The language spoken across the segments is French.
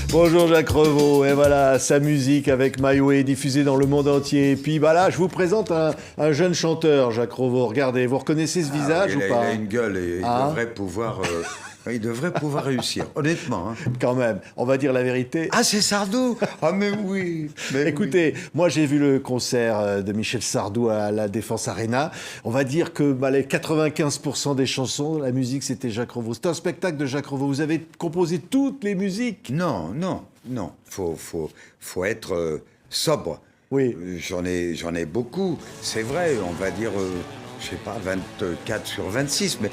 Bonjour Jacques Revaux, et voilà, sa musique avec My Way diffusée dans le monde entier. Et puis bah là, je vous présente un jeune chanteur, Jacques Revaux. Regardez, vous reconnaissez ce visage ou pas? Il a une gueule et il devrait pouvoir réussir, honnêtement. Hein. Quand même, on va dire la vérité. Ah, c'est Sardou. Ah, mais oui. Écoutez, moi j'ai vu le concert de Michel Sardou à la Défense Arena. On va dire que les 95% des chansons, la musique, c'était Jacques Revaux. C'est un spectacle de Jacques Revaux. Vous avez composé toutes les musiques. Non. Faut être sobre. Oui. J'en ai beaucoup. C'est vrai, on va dire, je sais pas, 24 sur 26. Mais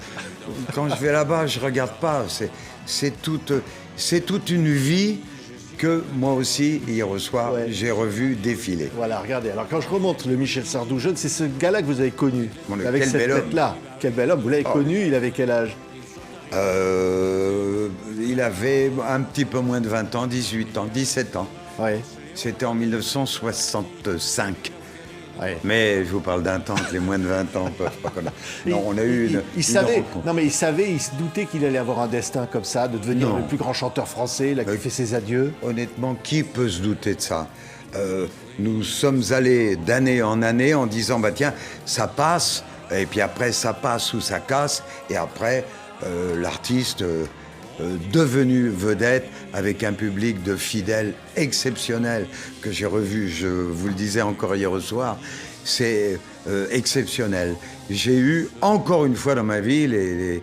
quand je vais là-bas, je regarde pas. C'est toute une vie que moi aussi, hier au soir, j'ai revu défiler. Voilà, regardez. Alors quand je remonte le Michel Sardou jeune, c'est ce gars-là que vous avez connu. Avec quel cette bel homme. tête-là. Quel bel homme. Vous l'avez connu, il avait quel âge? Il avait un petit peu moins de 20 ans, 18 ans, 17 ans. Oui. C'était en 1965. Ouais. Mais je vous parle d'un temps que les moins de 20 ans ne peuvent pas connaître. Non, on a eu une savait, rencontre. non mais il se doutait qu'il allait avoir un destin comme ça, de devenir le plus grand chanteur français, là, qui fait ses adieux. Honnêtement, qui peut se douter de ça? Nous sommes allés d'année en année en disant, bah tiens, ça passe, et puis après ça passe ou ça casse, et après l'artiste devenu vedette avec un public de fidèles exceptionnel que j'ai revu, je vous le disais encore hier au soir, c'est exceptionnel. J'ai eu encore une fois dans ma vie les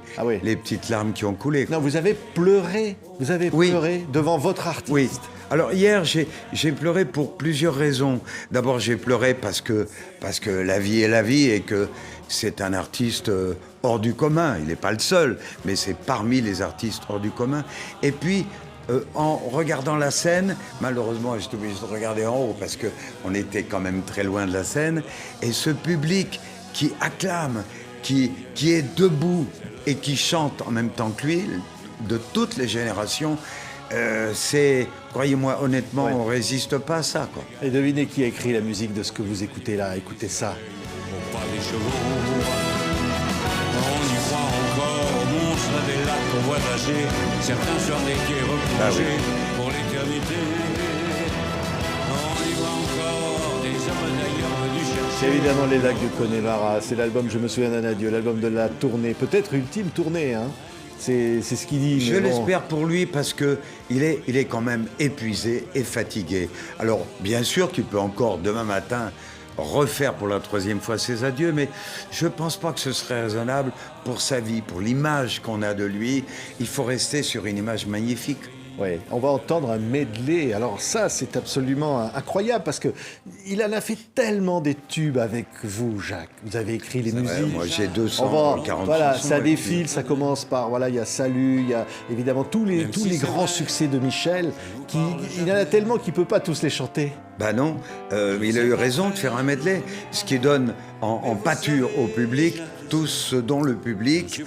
petites larmes qui ont coulé. Non, vous avez pleuré, pleuré devant votre artiste. Oui. Alors hier, j'ai pleuré pour plusieurs raisons. D'abord, j'ai pleuré parce que la vie est la vie et que c'est un artiste hors du commun. Il n'est pas le seul, mais c'est parmi les artistes hors du commun. Et puis, en regardant la scène, malheureusement, j'étais obligé de regarder en haut parce qu'on était quand même très loin de la scène. Et ce public qui acclame, qui est debout et qui chante en même temps que lui, de toutes les générations, croyez-moi, honnêtement, on résiste pas à ça, quoi. Et devinez qui a écrit la musique de ce que vous écoutez là. Écoutez ça. On parle des chevaux, on y croit encore au monstre des lacs qu'on voit nager, certains sur des quais replongés pour l'éternité. On y voit encore des hommes d'ailleurs venus chercher. C'est évidemment les lacs du Connemara. C'est l'album Je me souviens d'un adieu, l'album de la tournée, peut-être ultime tournée, hein. C'est ce qu'il dit. Je l'espère pour lui parce que il est quand même épuisé et fatigué. Alors, bien sûr qu'il peut encore, demain matin, refaire pour la 3e fois ses adieux, mais je pense pas que ce serait raisonnable pour sa vie, pour l'image qu'on a de lui. Il faut rester sur une image magnifique. Oui, on va entendre un medley. Alors ça, c'est absolument incroyable parce que il en a fait tellement des tubes avec vous, Jacques. Vous avez écrit les musiques. Moi, j'ai 240 voilà, chansons. ça défile, ça commence par, voilà, il y a Salut, il y a évidemment tous les grands succès de Michel. Il y en a tellement qu'il peut pas tous les chanter. Ben non, il a eu raison de faire un medley, ce qui donne en pâture au public tout ce dont le public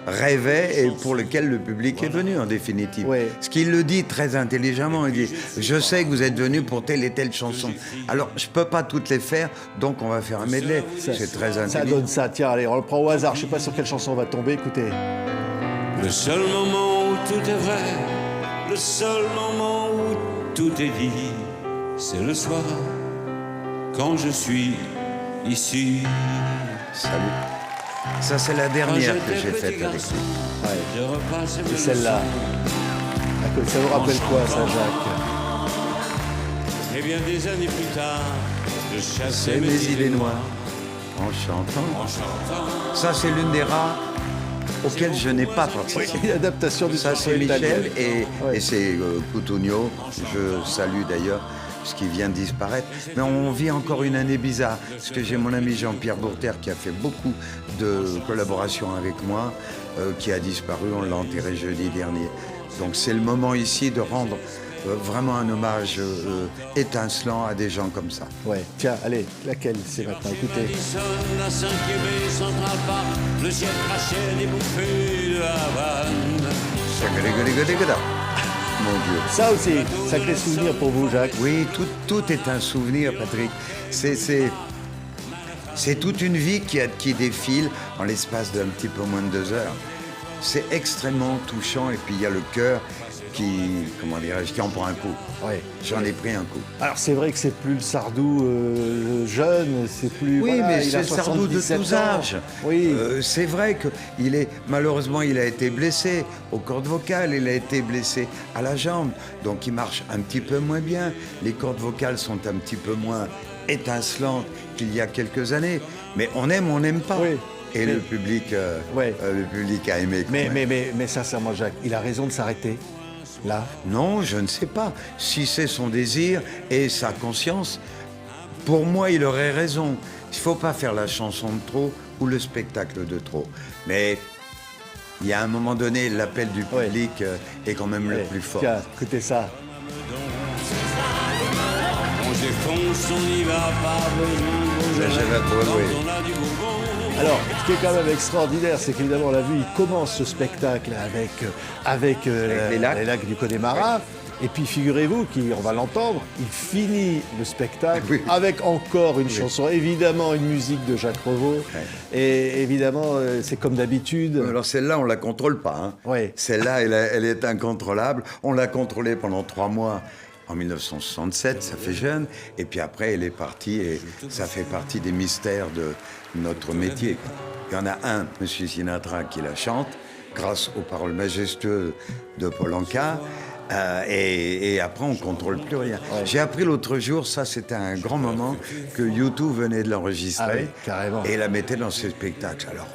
rêvait et pour lequel le public est venu en définitive. Ouais. Ce qu'il le dit très intelligemment, il dit « Je sais que vous êtes venus pour telle et telle chanson. Alors, je peux pas toutes les faire, donc on va faire un medley. » C'est très intelligent. Ça donne ça. Tiens, allez, on le prend au hasard. Je sais pas sur quelle chanson on va tomber. Écoutez. Le seul moment où tout est vrai, le seul moment où tout est dit, c'est le soir, quand je suis ici. Salut. Ça, c'est la dernière que j'ai faite avec lui. C'est celle-là. Ça vous rappelle quoi, ça, Jacques? Et bien des années plus tard, je chassais C'est mes idées noires en chantant. Ça, c'est l'une des rares auxquelles je n'ai pas participé. Une adaptation du Ça, chanson c'est italienne. Michel et c'est Cutugno. Je salue d'ailleurs ce qui vient de disparaître. Mais on vit encore une année bizarre, parce que j'ai mon ami Jean-Pierre Bourter qui a fait beaucoup de collaborations avec moi, qui a disparu, on l'a enterré jeudi dernier. Donc c'est le moment ici de rendre vraiment un hommage étincelant à des gens comme ça. Ouais, tiens, allez, laquelle c'est maintenant? Écoutez. La 5e et Central Park, le ciel crachait des bouffées de Havane. Mon Dieu. Ça aussi, sacré souvenir pour vous, Jacques. Oui, tout est un souvenir, Patrick. C'est toute une vie qui défile en l'espace d'un petit peu moins de 2 heures. C'est extrêmement touchant et puis il y a le cœur comment dirais-je, qui en prend un coup. Ouais. J'en ai pris un coup. Alors c'est vrai que c'est plus le Sardou jeune, c'est plus... Oui, voilà, mais il c'est a le Sardou de 77 tous ans. âges. Oui. C'est vrai que malheureusement, il a été blessé aux cordes vocales, il a été blessé à la jambe, donc il marche un petit peu moins bien. Les cordes vocales sont un petit peu moins étincelantes qu'il y a quelques années, mais on aime, on n'aime pas. Oui. Et Mais- le public a aimé. quand Mais, même. mais sincèrement, Jacques, il a raison de s'arrêter, là. Non, je ne sais pas. Si c'est son désir et sa conscience, pour moi, il aurait raison. Il ne faut pas faire la chanson de trop ou le spectacle de trop. Mais il y a un moment donné, l'appel du Ouais. public est quand même le Ouais. plus fort. Tiens, écoutez ça. On défonce, on n'y va pas besoin. J'avais trouvé. On a du Bourbon. Alors, ce qui est quand même extraordinaire, c'est qu'évidemment, on l'a vu, il commence ce spectacle avec les lacs. du Connemara. Et puis, figurez-vous qu'on va l'entendre, il finit le spectacle Oui. avec encore une chanson, évidemment une musique de Jacques Revaux. Et évidemment, c'est comme d'habitude. Alors celle-là, on la contrôle pas. Hein. Ouais. Celle-là, elle est incontrôlable. On l'a contrôlée pendant 3 mois. En 1967, ça fait jeune, et puis après, elle est partie, et ça fait partie des mystères de notre métier, quoi. Il y en a un, M. Sinatra, qui la chante, grâce aux paroles majestueuses de Paul Anka, et après, on ne contrôle plus rien. J'ai appris l'autre jour, ça c'était un grand moment, que U2 venait de l'enregistrer, Ah oui, carrément. et la mettait dans ses spectacles. Alors,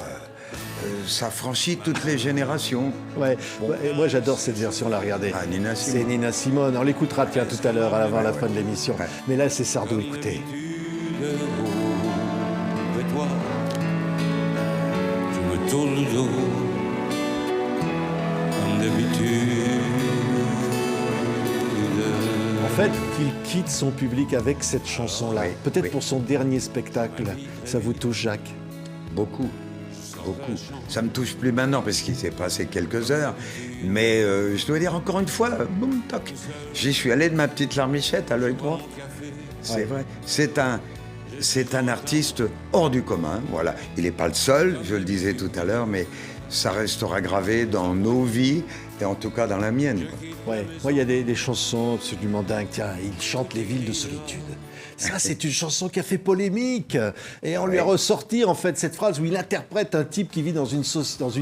ça franchit toutes les générations. Ouais. Et moi, j'adore cette version-là, regardez. Ah, Nina Simone. C'est Nina Simone. On l'écoutera, tiens, tout à l'heure, avant la fin de l'émission. Ouais. Mais là, c'est Sardou, écoutez. Et toi, tu me tournes le dos, comme d'habitude. En fait, qu'il quitte son public avec cette chanson-là. Oui, Peut-être oui. pour son dernier spectacle. Ça vous touche, Jacques? Beaucoup. Beaucoup. Ça me touche plus maintenant parce qu'il s'est passé quelques heures. Mais je dois dire encore une fois, boum, toc. J'y suis allé de ma petite larmichette à l'œil droit. C'est vrai. C'est un artiste hors du commun. Voilà. Il n'est pas le seul, je le disais tout à l'heure, mais ça restera gravé dans nos vies et en tout cas dans la mienne, quoi. Ouais. Moi, il y a des chansons absolument dingues. Tiens, il chante Les villes de solitude. Ça, c'est une chanson qui a fait polémique. Et on lui a ressorti, en fait, cette phrase où il interprète un type qui vit dans une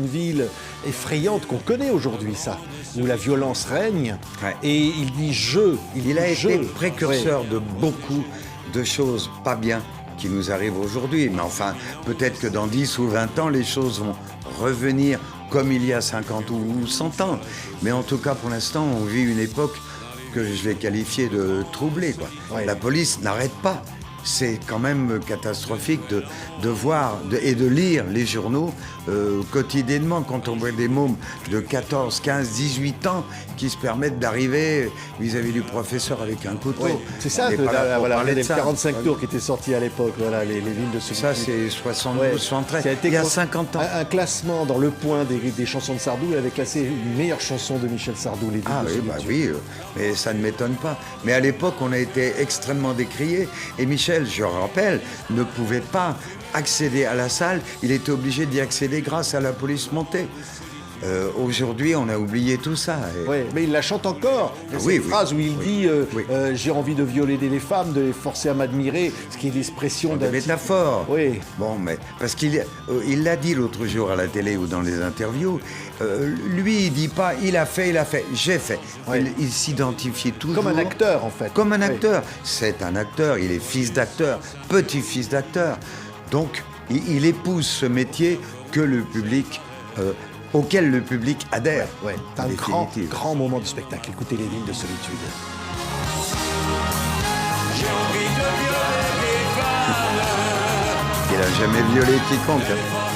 ville effrayante qu'on connaît aujourd'hui, ça, où la violence règne. Ouais. Et il dit « je ». Il a dit été je. précurseur de beaucoup de choses pas bien qui nous arrivent aujourd'hui. Mais enfin, peut-être que dans 10 ou 20 ans, les choses vont revenir comme il y a 50 ou 100 ans. Mais en tout cas, pour l'instant, on vit une époque que je vais qualifier de troublée, quoi. Ouais. La police n'arrête pas. C'est quand même catastrophique de voir et de lire les journaux quotidiennement quand on voit des mômes de 14, 15, 18 ans qui se permettent d'arriver vis-à-vis du professeur avec un couteau. Oui, c'est ça, On n'est pas là pour voilà, parler les de ça. 45 tours qui étaient sortis à l'époque, voilà, les villes de solitude. Ça, c'est 72, Ouais. 73, Ça a été il y a 50 ans. Un classement dans le point des chansons de Sardou, il avait classé une meilleure chanson de Michel Sardou, Les villes Ah de oui, solitude. bah oui, mais ça ne m'étonne pas. Mais à l'époque, on a été extrêmement décriés. Et Michel, je rappelle, ne pouvait pas accéder à la salle. Il était obligé d'y accéder grâce à la police montée. Aujourd'hui, on a oublié tout ça. Et- Ouais, mais il la chante encore. Il y a Ah cette oui, oui. phrase où il Oui. dit Oui. j'ai envie de violer des femmes, de les forcer à m'admirer, ce qui est l'expression Des d'un type- métaphores. Oui. Bon, mais parce il l'a dit l'autre jour à la télé ou dans les interviews. Lui, il dit pas il a fait, j'ai fait. Oui. Il s'identifie toujours Comme un acteur, en fait. Comme un Oui. acteur. C'est un acteur. Il est fils d'acteur, petit-fils d'acteur. Donc, il épouse ce métier que le public, auquel le public adhère. Ouais, c'est En un grand, définitive. grand moment du spectacle. Écoutez Les villes de solitude. Il a jamais violé quiconque. hein.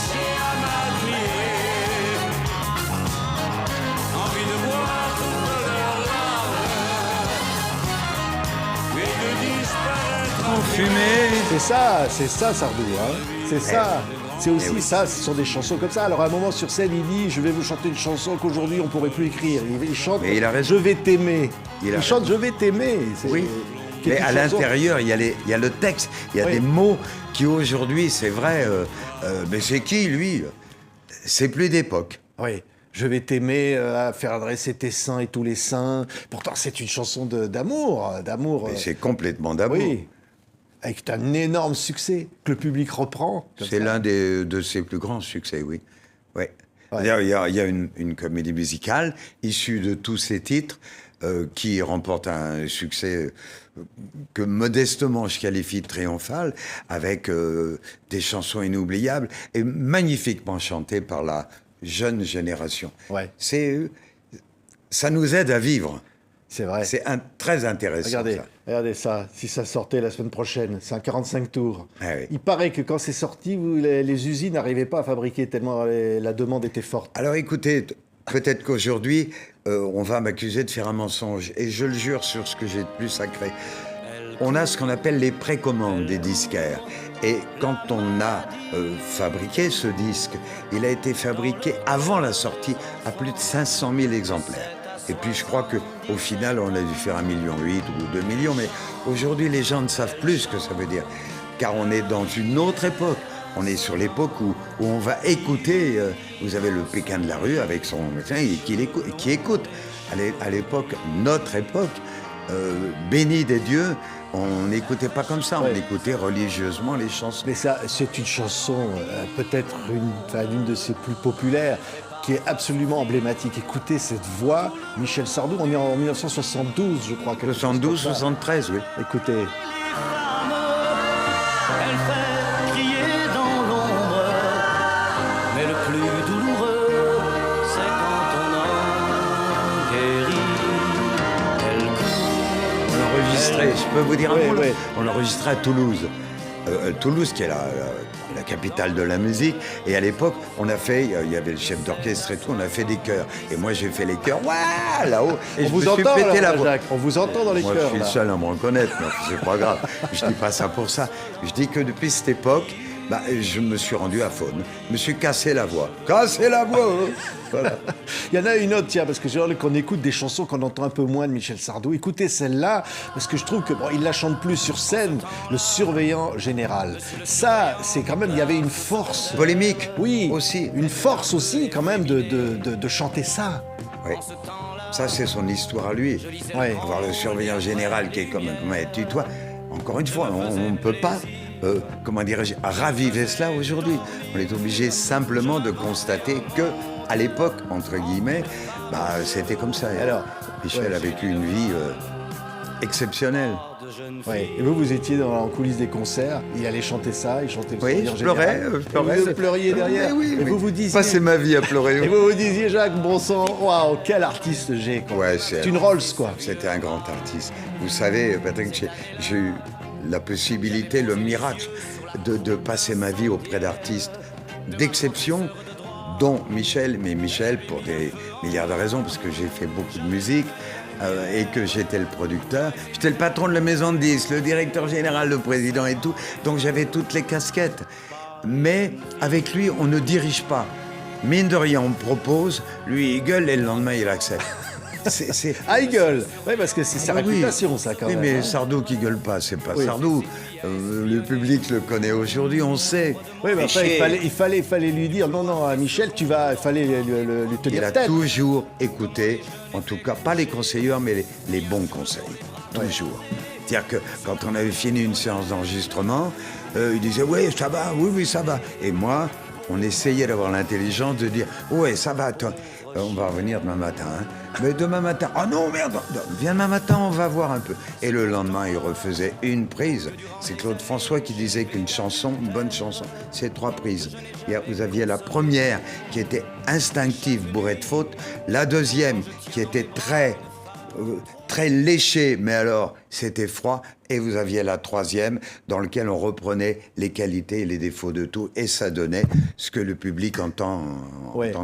C'est ça, Sardou. Hein. C'est ça. C'est aussi oui. ça, ce sont des chansons comme ça. Alors à un moment sur scène, il dit je vais vous chanter une chanson qu'aujourd'hui on pourrait plus écrire. Il chante Mais il a raison. Je vais t'aimer. Il a chante Je vais t'aimer. C'est- Oui. qui est Mais une à chanson- l'intérieur, il y a le texte, il y a Oui. des mots qui aujourd'hui, c'est vrai, mais c'est qui lui? C'est plus d'époque. Oui. Je vais t'aimer, à faire adresser tes seins et tous les seins. Pourtant, c'est une chanson d'amour. Mais c'est complètement d'amour. Oui. Avec un énorme succès que le public reprend. C'est l'un de ses plus grands succès, oui. Ouais. Ouais. D'ailleurs, il y a une comédie musicale issue de tous ces titres qui remporte un succès que modestement je qualifie de triomphal, avec des chansons inoubliables et magnifiquement chantées par la jeune génération. Ouais. Ça nous aide à vivre. C'est vrai. C'est très intéressant. Regardez ça, si ça sortait la semaine prochaine, c'est un 45 tours. Ah oui. Il paraît que quand c'est sorti, les usines n'arrivaient pas à fabriquer tellement la demande était forte. Alors écoutez, peut-être qu'aujourd'hui, on va m'accuser de faire un mensonge, et je le jure sur ce que j'ai de plus sacré. On a ce qu'on appelle les précommandes des disquaires. Et quand on a fabriqué ce disque, il a été fabriqué avant la sortie à plus de 500 000 exemplaires. Et puis je crois qu'au final, on a dû faire 1,8 million ou 2 millions, mais aujourd'hui, les gens ne savent plus ce que ça veut dire. Car on est dans une autre époque. On est sur l'époque où on va écouter, vous avez le Pékin de la rue avec son médecin qui écoute. À l'époque, notre époque, bénie des dieux, on n'écoutait pas comme ça, Ouais. on écoutait religieusement les chansons. Mais ça, c'est une chanson, peut-être l'une de ses plus populaires, qui est absolument emblématique. Écoutez cette voix, Michel Sardou, on est en 1972, je crois. 72, 73, oui. Écoutez. Elle fait crier dans l'ombre, mais le plus douloureux, c'est quand on en guérit. Elle court. On l'enregistrait, je peux vous dire un Ouais, mot, là ouais. On l'enregistrait à Toulouse. Toulouse, qui est la capitale de la musique. Et à l'époque, on a fait, il y avait le chef d'orchestre et tout, on a fait des chœurs. Et moi, j'ai fait les chœurs, waouh, là-haut. Et On je vous me suis entend, pété là, la voix. Jacques, on vous entend dans les Moi, chœurs. je suis le là. seul à me reconnaître, mais c'est pas grave. Je dis pas ça pour ça. Je dis que depuis cette époque, je me suis rendu à faune. Je me suis cassé la voix. Cassé la voix, hein. Voilà. Il y en a une autre, tiens, parce que j'ai envie qu'on écoute des chansons qu'on entend un peu moins de Michel Sardou. Écoutez celle-là, parce que je trouve que il la chante plus sur scène, le surveillant général. Ça, c'est quand même, il y avait une force. Polémique. Oui, Aussi. une force aussi quand même de chanter ça. Oui. Ça, c'est son histoire à lui. Ouais. Avoir le surveillant général qui est comme un tutoie. Encore une fois, on ne peut pas, comment dirais-je, raviver cela aujourd'hui. On est obligé simplement de constater que, à l'époque, entre guillemets, c'était comme ça. Alors, Michel ouais. a vécu une vie exceptionnelle. Ouais. Et vous étiez en coulisses des concerts, il allait chanter ça, il chantait le Oui, surveillant je pleurais, général. je pleurais. Et vous pleuriez derrière. Mais oui, et oui. vous vous disiez. Passer ma vie à pleurer. Et vous vous disiez, Jacques, bon sang, waouh, quel artiste j'ai. Quoi. Ouais, c'est une Rolls, quoi. C'était un grand artiste. Vous savez, Patrick, j'ai eu la possibilité, le miracle, de passer ma vie auprès d'artistes d'exception, dont Michel, mais Michel pour des milliards de raisons, parce que j'ai fait beaucoup de musique et que j'étais le producteur. J'étais le patron de la maison de disques, le directeur général, le président et tout, donc j'avais toutes les casquettes. Mais avec lui, on ne dirige pas. Mine de rien, on propose, lui il gueule et le lendemain il accepte. Ah, il gueule. Oui, parce que c'est sa Ah oui. réputation, ça, quand Oui, même. mais hein. Sardou qui gueule pas, c'est pas Oui. Sardou. Le public le connaît aujourd'hui, on sait. Oui, mais enfin, Michel, il fallait lui dire non, à Michel, il fallait lui tenir il a tête. toujours écouté, en tout cas, pas les conseilleurs, mais les bons conseils. Toujours. C'est-à-dire que quand on avait fini une séance d'enregistrement, il disait « Oui, ça va, oui, ça va ». Et moi, on essayait d'avoir l'intelligence de dire « Ouais, ça va, toi. On va revenir demain matin. Hein. Mais demain matin, oh non, merde, viens demain matin, on va voir un peu. » Et le lendemain, il refaisait une prise. C'est Claude François qui disait qu'une chanson, une bonne chanson, c'est 3 prises. Vous aviez la première qui était instinctive, bourrée de fautes. La deuxième qui était très léchée, mais alors c'était froid. Et vous aviez la troisième dans laquelle on reprenait les qualités et les défauts de tout. Et ça donnait ce que le public entend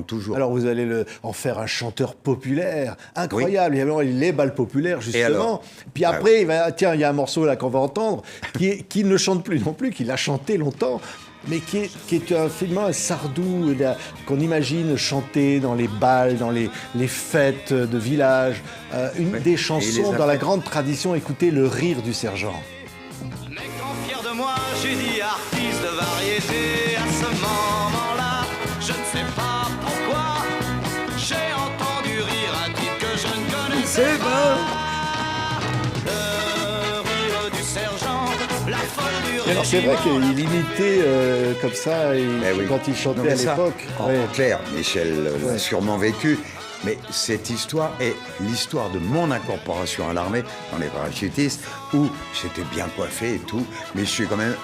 toujours. Alors vous allez en faire un chanteur populaire, incroyable. Oui. Il y a les balles populaires, justement. Puis après, il y a un morceau là qu'on va entendre, qui ne chante plus non plus, qu'il a chanté longtemps, mais qui est finalement un Sardou qu'on imagine chanter dans les balles, dans les fêtes de village. Une des chansons dans la grande tradition, écoutez le rire du sergent. Mais quand fier de moi, j'ai dit artiste de variété, à ce moment-là, je ne sais pas pourquoi, c'est bon. Le rire du sergent, la folle du Et alors c'est vrai qu'il imitait comme ça Eh oui. quand il Non, chantait mais à ça, l'époque. En Ouais. clair, Michel l'a Ouais. sûrement vécu. Mais cette histoire est l'histoire de mon incorporation à l'armée, dans les parachutistes, où j'étais bien coiffé et tout, mais je suis quand même...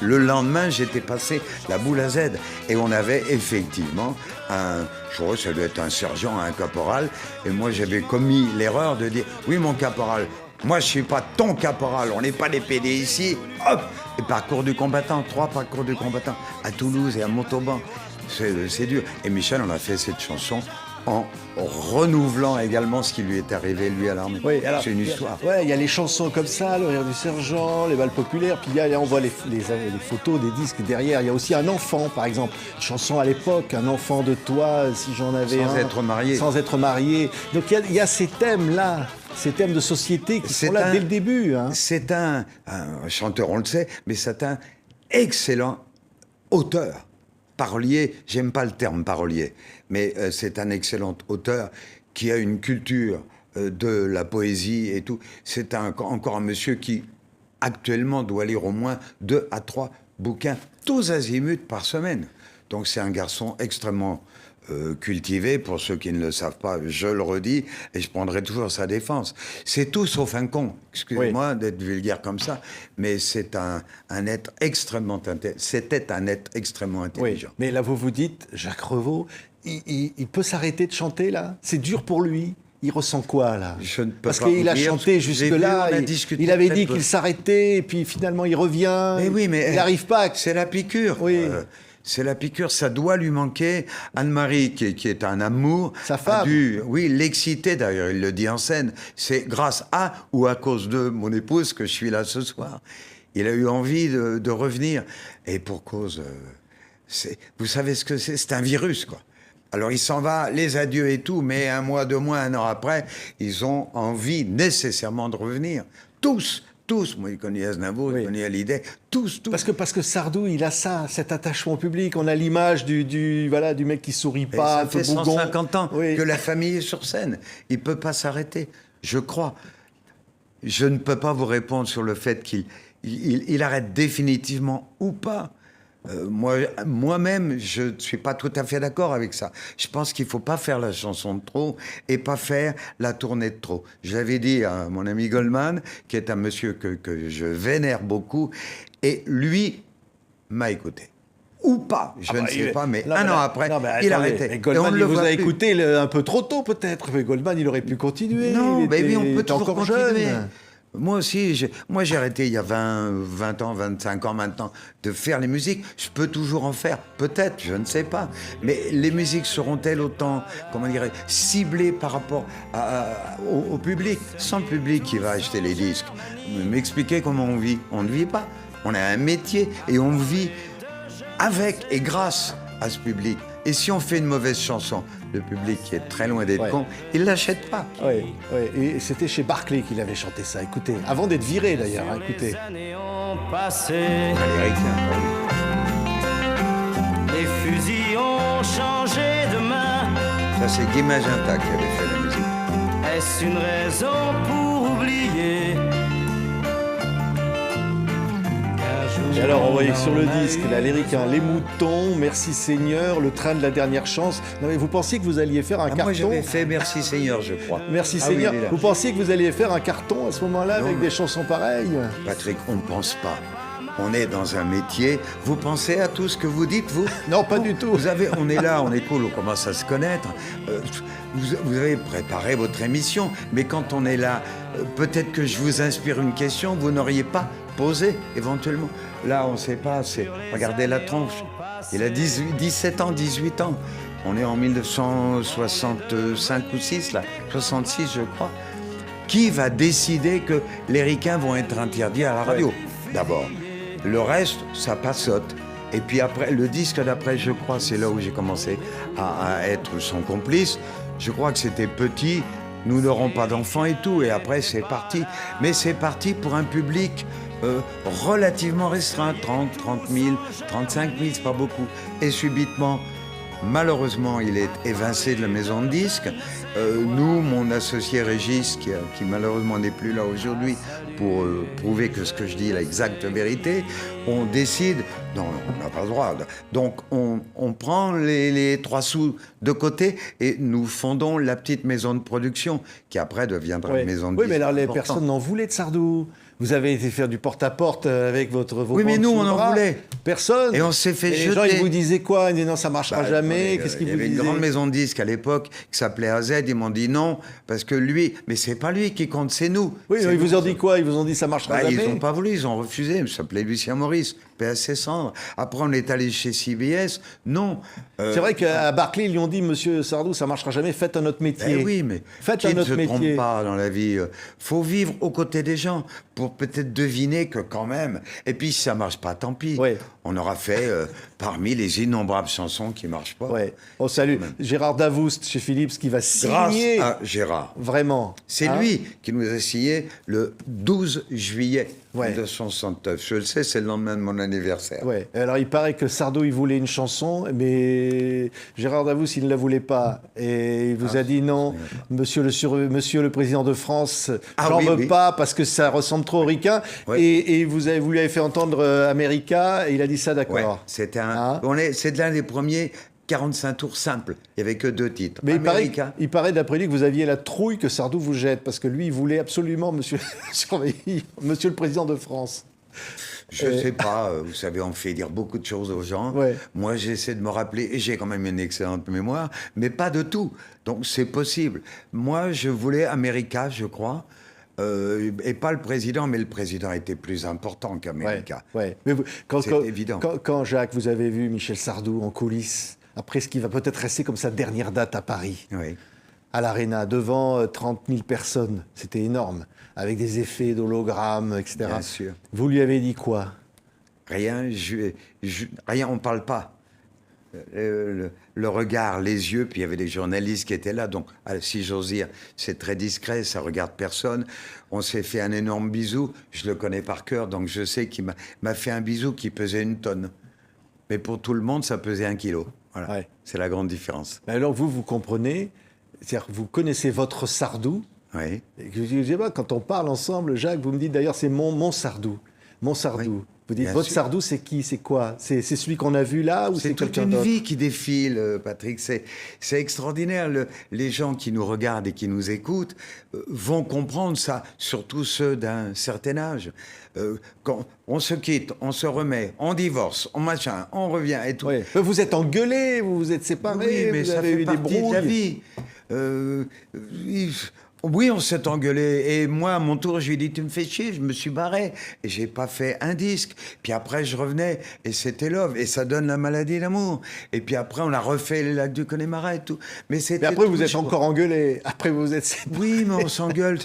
Le lendemain, j'étais passé la boule à Z. Et on avait effectivement je crois que ça doit être un sergent, un caporal. Et moi, j'avais commis l'erreur de dire, oui, mon caporal, moi, je suis pas ton caporal, on n'est pas des PD ici. Hop. Et parcours du combattant, 3 parcours du combattant, à Toulouse et à Montauban. C'est dur. Et Michel, on a fait cette chanson en renouvelant également ce qui lui est arrivé, lui, à l'armée. Oui, alors, C'est une histoire. Ouais, il y a les chansons comme ça, le rire du sergent, les balles populaires, puis on voit les photos des disques derrière. Il y a aussi un enfant, par exemple, une chanson à l'époque, un enfant de toi, si j'en avais Sans un. être marié. Sans être marié. Donc il y a ces thèmes-là, ces thèmes de société qui sont là dès le début. Hein. C'est un chanteur, on le sait, mais c'est un excellent auteur. Parolier, j'aime pas le terme parolier, mais c'est un excellent auteur qui a une culture de la poésie et tout. C'est encore un monsieur qui, actuellement, doit lire au moins 2 à 3 bouquins, tous azimuts par semaine. Donc c'est un garçon extrêmement cultivé, pour ceux qui ne le savent pas, je le redis, et je prendrai toujours sa défense. C'est tout sauf un con, excusez-moi d'être vulgaire comme ça, mais c'est un être extrêmement c'était un être extrêmement intelligent. Oui, mais là, vous vous dites, Jacques Revaux, il peut s'arrêter de chanter, là? C'est dur pour lui. Il ressent quoi, là? Je ne peux Parce pas qu'il vous a dire, chanté jusque-là, il avait dit qu'il s'arrêtait, et puis finalement, il revient, Mais oui, mais il n'arrive pas. C'est la piqûre. Oui. C'est la piqûre, ça doit lui manquer. Anne-Marie, qui est un amour, Sa femme. a dû, l'exciter d'ailleurs, il le dit en scène. C'est grâce à ou à cause de mon épouse que je suis là ce soir. Il a eu envie de revenir. Et pour cause... vous savez ce que c'est? C'est un virus, quoi. Alors il s'en va, les adieux et tout, mais 1 mois, 2 mois, 1 an après, ils ont envie nécessairement de revenir. Tous. Moi, il connaît Aznavour, il connaît Hallyday, tous. Parce que Sardou, il a ça, cet attachement au public. On a l'image du mec qui sourit Et pas, ça un peu fait bougon. 150 ans Oui. que la famille est sur scène. Il peut pas s'arrêter, je crois. Je ne peux pas vous répondre sur le fait qu'il arrête définitivement ou pas. Moi-même, je ne suis pas tout à fait d'accord avec ça. Je pense qu'il ne faut pas faire la chanson de trop et pas faire la tournée de trop. Je l'avais dit à mon ami Goldman, qui est un monsieur que je vénère beaucoup, et lui m'a écouté. Ou pas, je ne sais pas, mais un an après, il arrêtait. Mais Goldman, Et il vous voit a plus. écouté un peu trop tôt, peut-être. Mais Goldman, il aurait pu continuer. Non, mais oui, on peut était toujours encore continuer. jeune. Moi aussi, j'ai arrêté il y a 20 ans, 25 ans maintenant de faire les musiques. Je peux toujours en faire, peut-être, je ne sais pas. Mais les musiques seront-elles autant, comment dirais, ciblées par rapport au public? Sans le public qui va acheter les disques. M'expliquer comment on vit. On ne vit pas. On a un métier et on vit avec et grâce à ce public. Et si on fait une mauvaise chanson, le public qui est très loin d'être con, il ne l'achète pas. Oui, et c'était chez Barclay qu'il avait chanté ça. Écoutez, avant d'être viré d'ailleurs, hein, écoutez. Les années ont passé, Américain, les fusils ont changé de main. ça c'est Guy Magenta qui avait fait la musique. Est-ce une raison pour oublier? Et alors, on voyait sur le disque, la lyrique, hein, Les moutons, Merci Seigneur, Le train de la dernière chance. Non, mais vous pensiez que vous alliez faire un carton? Moi j'avais fait Merci Seigneur, je crois. Merci Ah oui, Seigneur. il est là. Vous pensiez que vous alliez faire un carton à ce moment-là avec des chansons pareilles? Patrick, on ne pense pas. On est dans un métier. Vous pensez à tout ce que vous dites, vous? Non, pas du tout. On est là, on est cool, on commence à se connaître. Vous avez préparé votre émission, mais quand on est là, peut-être que je vous inspire une question, vous n'auriez pas posé éventuellement. Là, on ne sait pas. Regardez la tronche. Il a 17 ans, 18 ans. On est en 1965 ou 6, là. 66, je crois. Qui va décider que les ricains vont être interdits à la radio? D'abord. Le reste, ça passote. Et puis après, le disque d'après, je crois, c'est là où j'ai commencé à être son complice. Je crois que c'était petit, nous n'aurons pas d'enfants et tout. Et après, c'est parti. Mais c'est parti pour un public relativement restreint. 30 000, 35 000, c'est pas beaucoup. Et subitement, Malheureusement, il est évincé de la maison de disques. Nous, mon associé Régis, qui malheureusement n'est plus là aujourd'hui pour prouver que ce que je dis est l'exacte vérité, on décide, non, on n'a pas le droit, donc on prend les 3 sous de côté et nous fondons la petite maison de production qui après deviendra une maison de disques. Oui, mais alors les importante. personnes n'en voulaient de Sardou. Vous avez été faire du porte-à-porte avec vos Oui, mais bandes nous, sous on le en bras. voulait. Personne. Et on s'est fait Et jeter. les gens, ils vous disaient quoi? Ils disaient non, ça marchera Bah, jamais. attendez, Qu'est-ce qu'ils il y vous avait une disaient? grande maison de disques à l'époque qui s'appelait AZ. Ils m'ont dit non, parce que lui... Mais c'est pas lui qui compte, c'est nous. Oui, C'est ils vous nous. ont dit quoi? Ils vous ont dit ça marchera Bah, jamais. ils n'ont pas voulu, ils ont refusé. Il s'appelait Lucien Maurice, PSC Cendre. Après, on est allé chez CBS. Non. C'est vrai qu'à Barclay, ils lui ont dit, Monsieur Sardou, ça marchera jamais, faites un autre métier. Eh oui, mais Faites qui un ne autre se métier. trompe pas dans la vie. Faut vivre aux côtés des gens pour peut-être deviner que quand même. Et puis, si ça marche pas, tant pis. Ouais. On aura fait parmi les innombrables chansons qui marchent pas. Ouais. On salue Gérard Davoust chez Philips qui va Grâce signer. à Gérard. Vraiment. C'est Hein? lui qui nous a signé le 12 juillet Ouais. 1969. Je le sais, c'est le lendemain de mon anniversaire. Ouais. Alors il paraît que Sardou il voulait une chanson, mais Gérard Davoust il ne la voulait pas et il vous a dit non, Monsieur le président de France, Ah j'en oui, veux oui. pas parce que ça ressemble trop au ricain. Ouais. Et vous lui avez fait entendre America et il a dit ça Ouais, d'accord. c'était Hein? c'est l'un des premiers 45 tours simples. Il n'y avait que 2 titres. Mais America. il paraît d'après lui que vous aviez la trouille que Sardou vous jette parce que lui il voulait absolument Monsieur Monsieur le président de France. Je ne sais pas, vous savez, on fait dire beaucoup de choses aux gens. Ouais. Moi, j'essaie de me rappeler, et j'ai quand même une excellente mémoire, mais pas de tout. Donc, c'est possible. Moi, je voulais America, je crois, et pas le président, mais le président était plus important qu'America. Ouais. Mais C'est évident. Quand, Jacques, vous avez vu Michel Sardou en coulisses, après ce qui va peut-être rester comme sa dernière date à Paris, Oui. à l'Arena, devant 30 000 personnes, c'était énorme, avec des effets d'hologrammes, etc. Bien sûr. Vous lui avez dit quoi? Rien, rien, on ne parle pas. Le regard, les yeux, puis il y avait des journalistes qui étaient là, donc si j'ose dire, c'est très discret, ça regarde personne. On s'est fait un énorme bisou, je le connais par cœur, donc je sais qu'il m'a fait un bisou qui pesait 1 tonne. Mais pour tout le monde, ça pesait 1 kilo. Voilà, Ouais. c'est la grande différence. Mais alors vous comprenez, c'est-à-dire que vous connaissez votre Sardou, Oui. et que je sais pas, quand on parle ensemble, Jacques, vous me dites d'ailleurs c'est mon Sardou. Mon Sardou. Oui, Vous dites bien votre sûr. Sardou, c'est qui? C'est quoi? C'est celui qu'on a vu là ou C'est c'est toute quelqu'un une d'autre? vie qui défile, Patrick. C'est extraordinaire. Les gens qui nous regardent et qui nous écoutent vont comprendre ça, surtout ceux d'un certain âge. Quand on se quitte, on se remet, on divorce, on machin, on revient et tout. Oui. Vous êtes engueulés, vous vous êtes séparés, Oui, mais vous ça avez fait eu des partie de brouilles. la vie. Oui, on s'est engueulé. Et moi, à mon tour, je lui ai dit, tu me fais chier, je me suis barré. Et j'ai pas fait un disque. Puis après, je revenais, et c'était Love. Et ça donne la maladie d'amour. Et puis après, on a refait les lacs du Connemara et tout. Mais Mais après, vous êtes encore engueulés. Après, vous êtes séparés. Oui, mais on s'engueule.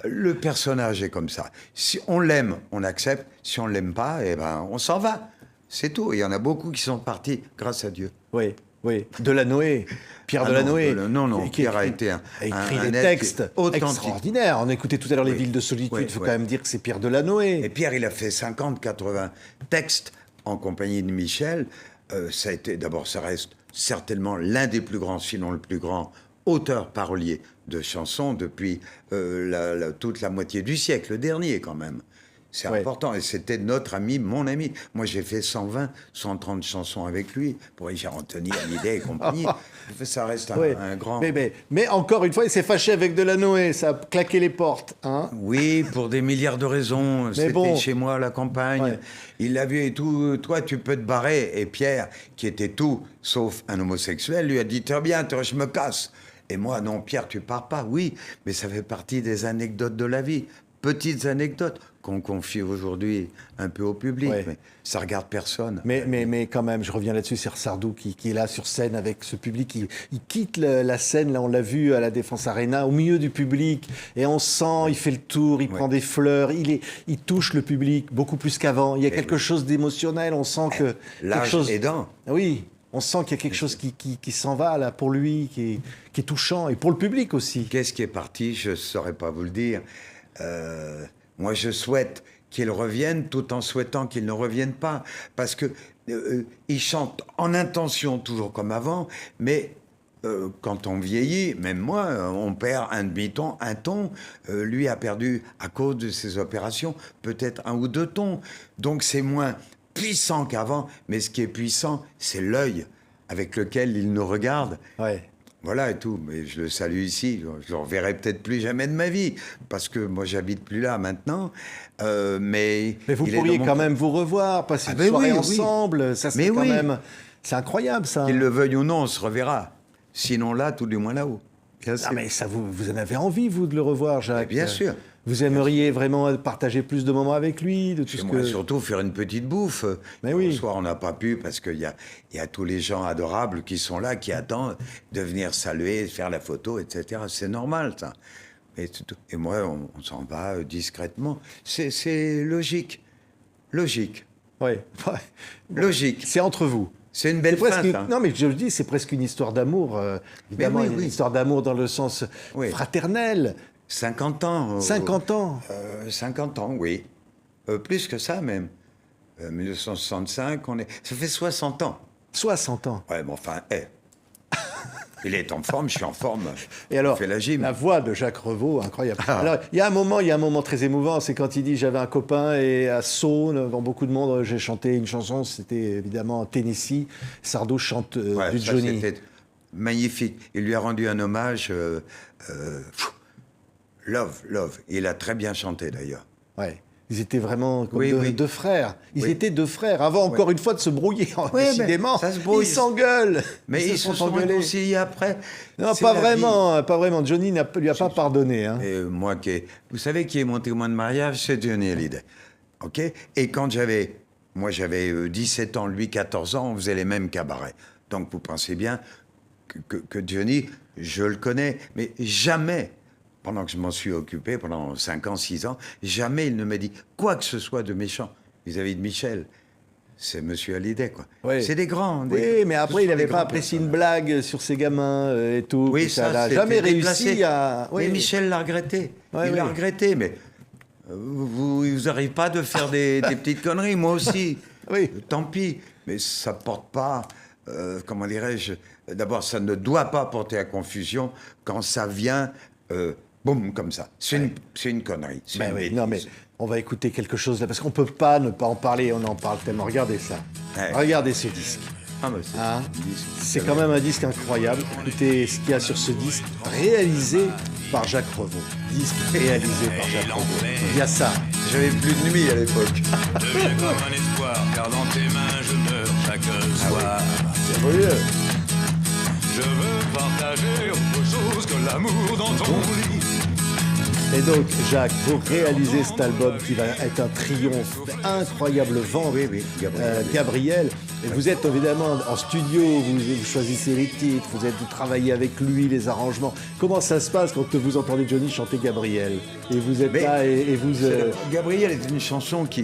Le personnage est comme ça. Si on l'aime, on accepte. Si on l'aime pas, eh ben, on s'en va. C'est tout. Il y en a beaucoup qui sont partis, grâce à Dieu. Oui, oui. Delanoë. Pierre Ah Delanoë. non, Qui Pierre a été un écrit un des être textes authentique. extraordinaires. On écoutait tout à l'heure Les Oui. Villes de Solitude. Oui, Il faut oui. quand même dire que c'est Pierre Delanoë. Et Pierre, il a fait 50, 80 textes en compagnie de Michel. Ça a été, d'abord, ça reste certainement l'un des plus grands, sinon le plus grand auteur parolier de chansons depuis toute la moitié du siècle, le dernier quand même. C'est Ouais. important. Et c'était notre ami, mon ami. Moi, j'ai fait 120, 130 chansons avec lui, pour Richard Anthony, Hallyday et compagnie. Ça reste Oui. un grand... Mais encore une fois, il s'est fâché avec Delanoë. Ça a claqué les portes. Hein. Oui, pour des milliards de raisons. C'était bon. chez moi à la campagne. Ouais. Il l'a vu et tout. Toi, tu peux te barrer. Et Pierre, qui était tout sauf un homosexuel, lui a dit très bien, je me casse. Et moi, non, Pierre, tu pars pas. Oui, mais ça fait partie des anecdotes de la vie. Petites anecdotes qu'on confie aujourd'hui un peu au public. Ouais. Mais ça regarde personne. Mais quand même, je reviens là-dessus, c'est Sardou qui est là sur scène avec ce public. Il quitte la scène, là on l'a vu à la Défense Arena, au milieu du public, et on sent, il fait le tour, il prend des fleurs, il touche le public beaucoup plus qu'avant. Il y a quelque chose d'émotionnel, on sent que... L'âge aidant. Oui, on sent qu'il y a quelque chose qui s'en va là pour lui, qui est touchant, et pour le public aussi. Qu'est-ce qui est parti? Je ne saurais pas vous le dire. Moi, je souhaite qu'ils reviennent tout en souhaitant qu'ils ne reviennent pas. Parce que ils chantent en intention, toujours comme avant, mais quand on vieillit, même moi, on perd un demi-ton, un ton. Lui a perdu, à cause de ses opérations, peut-être 1 ou 2 tons. Donc c'est moins puissant qu'avant, mais ce qui est puissant, c'est l'œil avec lequel il nous regarde. Ouais. Voilà et tout, mais je le salue ici, je le reverrai peut-être plus jamais de ma vie, parce que moi j'habite plus là maintenant, mais vous il est pourriez dans mon quand cœur. même vous revoir, passer une ben soirée oui, ensemble, ça serait Mais quand oui. même... C'est incroyable, ça. Qu'il le veuille ou non, on se reverra. Sinon là, tout du moins là-haut. Bien sûr. Ah, mais ça, vous en avez envie, vous, de le revoir, Jacques? Bien sûr. Vous aimeriez vraiment partager plus de moments avec lui, de tout ce J'aimerais que... surtout faire une petite bouffe. Mais oui. Le soir, on n'a pas pu parce qu'il y a tous les gens adorables qui sont là, qui attendent de venir saluer, faire la photo, etc. C'est normal, ça. Et moi, on s'en va discrètement. C'est logique. Logique. Ouais. Logique. C'est entre vous. C'est une belle Presque feinte. Hein. Non, mais je le dis, c'est presque une histoire d'amour. Évidemment, oui, une oui. histoire d'amour dans le sens Oui. fraternel. 50 ans. 50 ans. 50 ans, oui. Plus que ça, même. 1965, ça fait 60 ans. 60 ans. Ouais, mais enfin, il est en forme, je suis en forme. Et alors, On fait la gym. la voix de Jacques Revaux, incroyable. Ah. Alors, il y a un moment très émouvant, c'est quand il dit « J'avais un copain et à Saône, devant beaucoup de monde, j'ai chanté une chanson, c'était évidemment Tennessee. Sardou chante Ouais, du ça, Johnny. c'était magnifique. Il lui a rendu un hommage. Love. Il a très bien chanté, d'ailleurs. » Ouais. Ils étaient vraiment comme Oui. deux frères. Ils Oui. étaient 2 frères. Avant, encore une fois, de se brouiller. mais Décidément, ça se brouille. ils s'engueulent. Mais ils se sont engueulés. réconciliés après. Non, C'est pas la vraiment, pas vraiment. Johnny lui a pas pardonné. Hein. vie. Et moi, vous savez qui est mon témoin de mariage? C'est Johnny Hallyday. OK? Et quand j'avais 17 ans, lui 14 ans, on faisait les mêmes cabarets. Donc vous pensez bien que Johnny, je le connais, mais jamais, pendant que je m'en suis occupé, pendant 5 ans, 6 ans, jamais il ne m'a dit quoi que ce soit de méchant vis-à-vis de Michel. C'est Monsieur Hallyday, quoi. Oui. C'est des grands. Oui, mais après, il n'avait n'avait pas apprécié une blague sur ses gamins et tout. Oui, puis ça n'a c'était jamais déplacé. réussi à... Oui. Mais Michel l'a regretté. Ouais, Il l'a oui. regretté, mais vous n'arrivez pas de faire des petites conneries, moi aussi. Oui. Tant pis. Mais ça ne porte pas, comment dirais-je, d'abord, ça ne doit pas porter à confusion quand ça vient, boum, comme ça. C'est une connerie. C'est Ben une oui, bêtise. non, mais on va écouter quelque chose là, parce qu'on ne peut pas ne pas en parler, on en parle tellement. Regardez ça. Ouais. Regardez ce disque. Ah, mais c'est Hein, un disque. c'est quand même un disque incroyable. Écoutez ce qu'il y a sur ce disque, réalisé par Jacques Revaux. Disque réalisé par Jacques Revaux. Il y a ça. J'avais plus de nuit à l'époque. Deviens comme un espoir, car dans tes mains je meurs chaque soir. C'est merveilleux. Je veux partager autre chose que l'amour dans ton lit. Et donc, Jacques, vous réalisez cet album qui va être un triomphe, incroyable vent. Oui, Gabriel. Gabriel. Et vous êtes évidemment en studio, vous choisissez les titres, vous travaillez avec lui, les arrangements. Comment ça se passe quand vous entendez Johnny chanter Gabriel? Et vous êtes Mais là et vous... Gabriel est une chanson que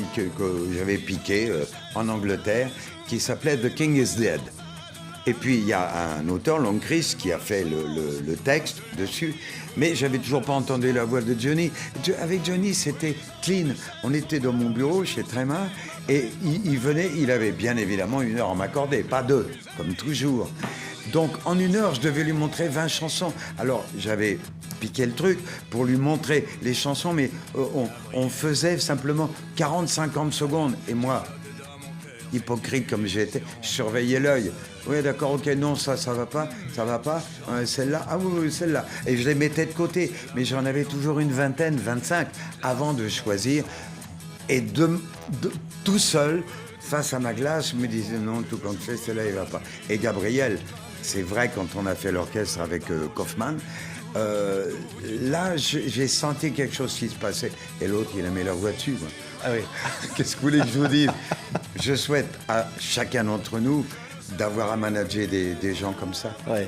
j'avais piquée en Angleterre, qui s'appelait The King is Dead. Et puis il y a un auteur, Long Chris, qui a fait le texte dessus, mais j'avais toujours pas entendu la voix de Johnny. Avec Johnny, c'était clean. On était dans mon bureau chez Tréma, et il venait, il avait bien évidemment 1 heure à m'accorder, pas 2, comme toujours. Donc en 1 heure, je devais lui montrer 20 chansons. Alors j'avais piqué le truc pour lui montrer les chansons, mais on faisait simplement 40-50 secondes. Et moi, hypocrite comme j'étais, je surveillais l'œil. Oui, d'accord, ok, non, ça va pas, celle-là, ah oui, celle-là. Et je les mettais de côté, mais j'en avais toujours une vingtaine, 25, avant de choisir. Et tout seul, face à ma glace, je me disais, non, tout compte fait, celle-là, il va pas. Et Gabriel, c'est vrai, quand on a fait l'orchestre avec Kaufmann, là, j'ai senti quelque chose qui se passait. Et l'autre, il a mis la voix dessus, quoi. Ah oui. Qu'est-ce que vous voulez que je vous dise? Je souhaite à chacun d'entre nous d'avoir à manager des gens comme ça. Ouais.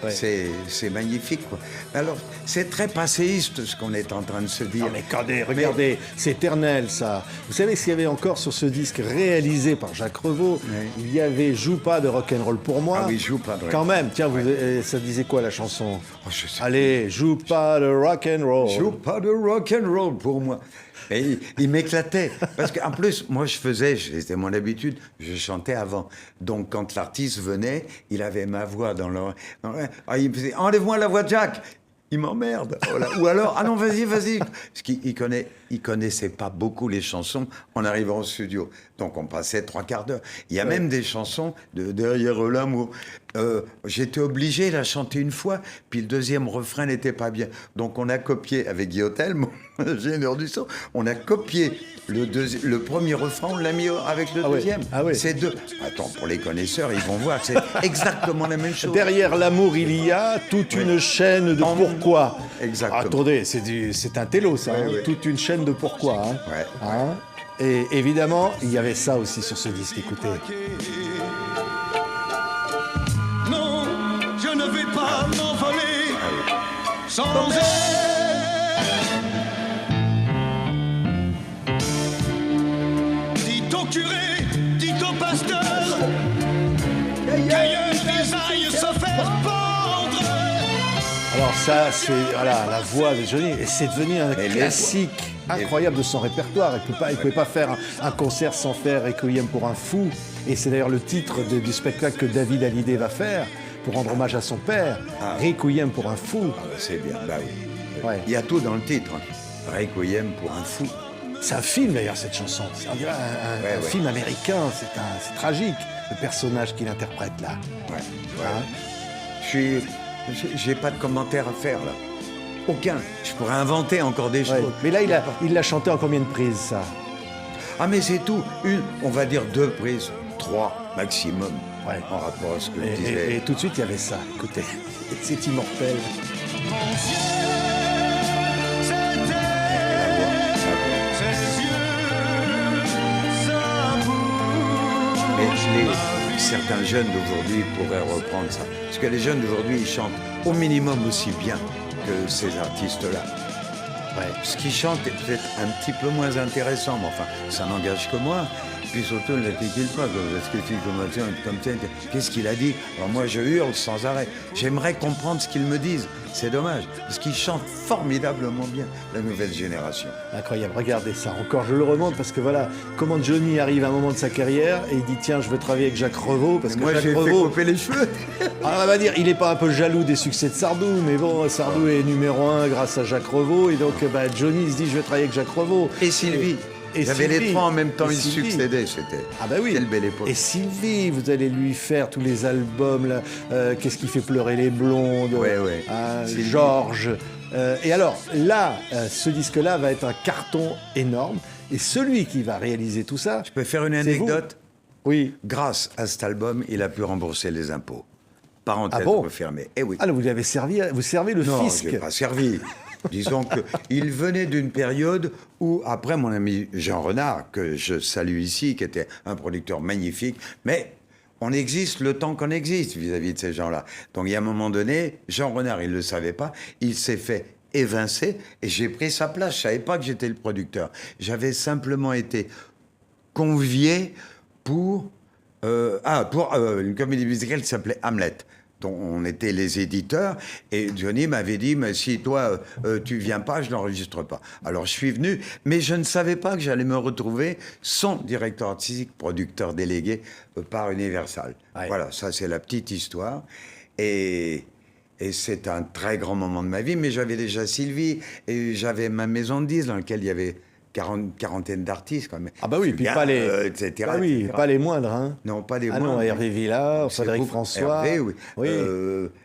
Ouais. C'est magnifique, quoi. Alors, c'est très passéiste, ce qu'on est en train de se dire. Non mais regardez, c'est éternel ça. Vous savez ce qu'il y avait encore sur ce disque réalisé par Jacques Revaux? Ouais. Il y avait Joue pas de rock'n'roll pour moi. Ah oui, Joue pas de Quand même, tiens, ça disait quoi la chanson? Oh, je sais. Allez, joue pas de rock'n'roll. Joue pas de rock and roll pour moi. Et il m'éclatait. Parce qu'en plus, moi, c'était mon habitude, je chantais avant. Donc, quand l'artiste venait, il avait ma voix dans l'oreille. Il me faisait « Enlève-moi la voix de Jacques !» Il m'emmerde. Voilà. Ou alors « Ah non, vas-y. » Parce qu'il connaissait pas beaucoup les chansons en arrivant au studio. Donc, on passait 3/4 d'heure. Il y a même des chansons de Derrière l'amour. J'étais obligé de la chanter une fois, puis le deuxième refrain n'était pas bien. Donc, on a copié, avec Guy Hôtel, mon ingénieur du son, on a copié le premier refrain, on l'a mis avec le deuxième. Ah ouais. C'est deux. Attends, pour les connaisseurs, ils vont voir que c'est exactement la même chose. Derrière l'amour, il y a toute une chaîne de pourquoi. Exactement. Attendez, c'est un télo, ça. Ouais, hein. ouais. Toute une chaîne de pourquoi. Hein. Ouais. Hein. Et évidemment, il y avait ça aussi sur ce disque. Écoutez. Non, je ne vais pas m'envoler sans elle. Dites au curé, dites au pasteur, qu'ailleurs les aillent se faire pendre. Alors ça, c'est voilà, la voix de Johnny. Et c'est devenu un classique incroyable de son répertoire. Il ne pouvait pas faire un concert sans faire Requiem pour un fou. Et c'est d'ailleurs le titre du spectacle que David Hallyday va faire pour rendre hommage à son père. Requiem pour un fou. Ah, c'est bien, bah oui. Ouais. Il y a tout dans le titre. Requiem pour un fou. C'est un film d'ailleurs, cette chanson. On dirait un film américain. C'est tragique, le personnage qu'il interprète là. Ouais. Hein? J'ai pas de commentaire à faire là. Aucun. Je pourrais inventer encore des Ouais. choses. Mais là, il l'a chanté en combien de prises, ça? Ah mais c'est tout. On va dire 2 prises, 3 maximum. Ouais. En rapport à ce que je disais. Et tout de suite, il y avait ça. Écoutez, c'est immortel. Mon ciel, c'était ses yeux, sa bouche. Mais certains jeunes d'aujourd'hui pourraient reprendre ça. Parce que les jeunes d'aujourd'hui, ils chantent au minimum aussi bien que ces artistes-là. Ouais. Ce qu'ils chantent est peut-être un petit peu moins intéressant, mais enfin, ça n'engage que moi. Puis surtout, ne l'articule pas, parce que si je me comme ça, qu'est-ce qu'il a dit? Alors moi, je hurle sans arrêt. J'aimerais comprendre ce qu'ils me disent. C'est dommage, parce qu'ils chantent formidablement bien, la nouvelle génération. Incroyable, regardez ça. Encore, je le remonte parce que voilà, comment Johnny arrive à un moment de sa carrière et il dit tiens, je veux travailler avec Jacques Revaux. Parce que Moi, Jacques j'ai fait Revaux, couper les cheveux. alors on va dire, il n'est pas un peu jaloux des succès de Sardou, mais bon, Sardou est numéro 1 grâce à Jacques Revaux et donc Johnny il se dit je veux travailler avec Jacques Revaux. Et Sylvie. Et Il y avait les Sylvie. trois en même temps, Et ils Sylvie. succédaient, c'était. Ah bah oui. Quelle belle époque. Et Sylvie, vous allez lui faire tous les albums, là, Qu'est-ce qui fait pleurer les blondes, Ouais. Sylvie. Georges. Et alors là, ce disque-là va être un carton énorme. Et celui qui va réaliser tout ça, Je peux faire une c'est vous. anecdote? Oui. Grâce à cet album, il a pu rembourser les impôts. Parenthèse Ah bon refermée. Eh oui. Alors vous lui avez servi, vous servez le Non, fisc. je n'ai pas servi. Disons qu'il venait d'une période où, après mon ami Jean Renard, que je salue ici, qui était un producteur magnifique, mais on existe le temps qu'on existe vis-à-vis de ces gens-là. Donc il y a un moment donné, Jean Renard, il ne le savait pas, il s'est fait évincer et j'ai pris sa place. Je ne savais pas que j'étais le producteur. J'avais simplement été convié pour une comédie musicale qui s'appelait Hamlet, dont on était les éditeurs, et Johnny m'avait dit, mais si toi, tu viens pas, je n'enregistre pas. Alors je suis venu, mais je ne savais pas que j'allais me retrouver son directeur artistique, producteur délégué par Universal. Ouais. Voilà, ça c'est la petite histoire. Et c'est un très grand moment de ma vie, mais j'avais déjà Sylvie, et j'avais ma maison de disques dans laquelle il y avait quarantaine d'artistes quand même. Ah bah oui, puis Julien, pas les, etc., bah oui, etc. pas les moindres, hein. Non, pas les Ah moindres. non, Hervé Villard, C'est Frédéric beaucoup. François. Hervé, oui. Oui.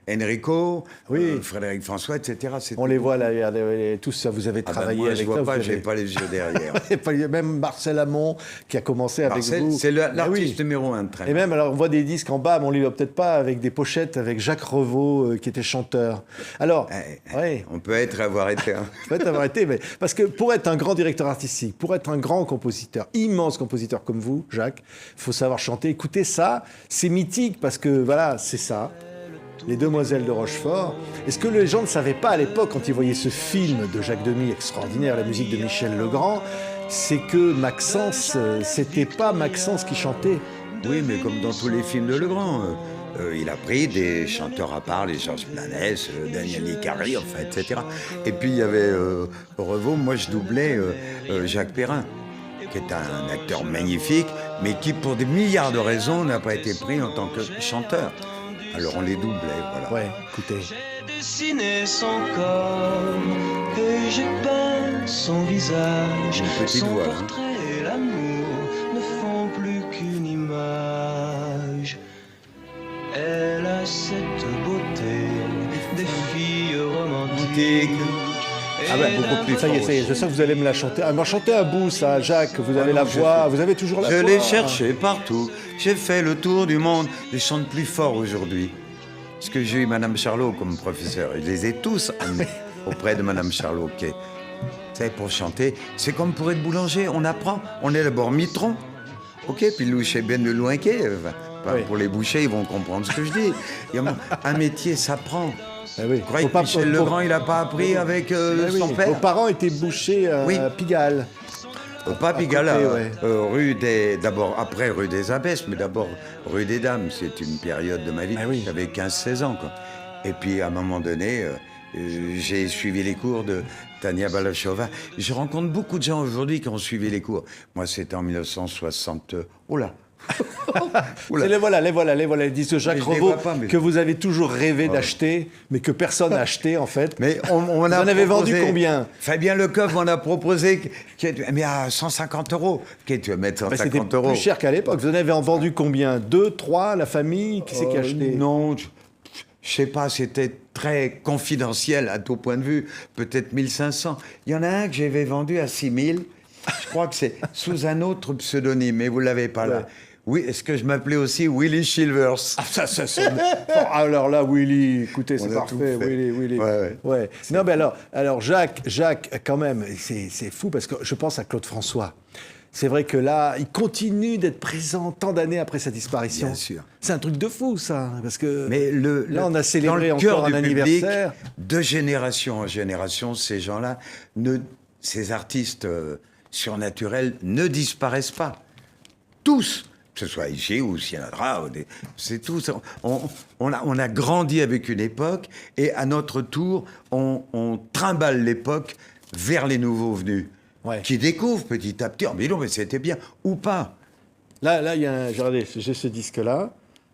Enrico, Oui. Frédéric François, etc. C'est On les voit là, regardez, tous ça, vous avez Ah ben travaillé moi, avec je vois ça, pas, vous j'ai avez- pas les yeux derrière. Et pas- même Marcel Amont qui a commencé avec Marcel, vous. c'est Ah l'artiste oui. numéro 1 de Train. Et même, alors, on voit des disques en bas, mais on les voit peut-être pas, avec des pochettes, avec Jacques Revaux, qui était chanteur. Alors, ouais, On peut avoir été. Hein. peut-être avoir été, mais parce que pour être un grand directeur artistique, pour être un grand compositeur, immense compositeur comme vous, Jacques, il faut savoir chanter. Écoutez ça, c'est mythique parce que voilà, c'est ça. Les Demoiselles de Rochefort. Et ce que les gens ne savaient pas à l'époque, quand ils voyaient ce film de Jacques Demy extraordinaire, la musique de Michel Legrand, c'est que Maxence, c'était pas Maxence qui chantait. Oui, mais comme dans tous les films de Legrand, il a pris des chanteurs à part, les Georges Planès, Daniel Icari, enfin, etc. Et puis il y avait Revaux, moi je doublais Jacques Perrin, qui est un acteur magnifique, mais qui pour des milliards de raisons n'a pas été pris en tant que chanteur. Alors on les doublait, voilà. Ouais, écoutez. J'ai dessiné son corps et j'ai peint son visage. Une petite Son voix, hein. portrait et l'amour ne font plus qu'une image. Elle a cette beauté des filles romantiques. Ah ben, beaucoup plus. Ça y est, je sais que vous allez me la chanter. Ah, m'en chantez un bout, ça, Jacques. Vous avez la voix, vous avez toujours la voix. Je l'ai cherché partout, j'ai fait le tour du monde, je chante plus fort aujourd'hui. Parce que j'ai eu Madame Charlot comme professeur, je les ai tous amenés auprès de Madame Charlot, qui est, vous savez, pour chanter, c'est comme pour être boulanger, on apprend. On est d'abord mitron, ok, puis loucher bien de loin qu'est. Oui. Pour les bouchers, ils vont comprendre ce que je dis. Il y a un métier s'apprend. Ah oui. Vous croyez que Michel Legrand, il n'a pas appris avec son père? Vos parents étaient bouchers à Oui. Pigalle. Pas Pigalle, côté, ouais. d'abord après rue des Abbesses, mais d'abord rue des Dames. C'est une période de ma vie. Ah oui. J'avais 15-16 ans, quoi. Et puis, à un moment donné, j'ai suivi les cours de Tania Balachova. Je rencontre beaucoup de gens aujourd'hui qui ont suivi les cours. Moi, c'était en 1960. Oh là! C'est les voilà, les disques de Jacques Mais je les Revaux vois pas, mais- que vous avez toujours rêvé d'acheter, mais que personne n'a acheté en fait. Mais on Vous a en avez vendu proposé- combien? Fabien Lecoeuf m'en a proposé, mais à 150 €. Qu'est-ce que tu vas mettre Bah, 150 c'était €? plus cher qu'à l'époque. Vous en avez vendu combien? 2, 3, la famille? Qui c'est qui a acheté? Non, je sais pas, c'était très confidentiel à tout point de vue. Peut-être 1500. Il y en a un que j'avais vendu à 6000. Je crois que c'est sous un autre pseudonyme, mais vous l'avez pas là. Ouais. Oui, est-ce que je m'appelais aussi Willy Chilvers? Ah, ça sonne. Oh, alors là, Willy, écoutez, c'est On a tout parfait. fait. Willy. Ouais. Non, mais alors Jacques, quand même, c'est fou parce que je pense à Claude François. C'est vrai que là, il continue d'être présent tant d'années après sa disparition. Bien sûr. C'est un truc de fou, ça. Parce que Mais là, on a célébré dans le cœur encore un du public, anniversaire. de génération en génération, ces gens-là, ces artistes surnaturels ne disparaissent pas. Tous, que ce soit ici ou Sinatra, c'est tous. On a grandi avec une époque et à notre tour, on trimballe l'époque vers les nouveaux venus. Ouais. Qui découvrent petit à petit, oh, mais non, mais c'était bien, ou pas. Là, il y a un. Regardez, j'ai ce disque-là.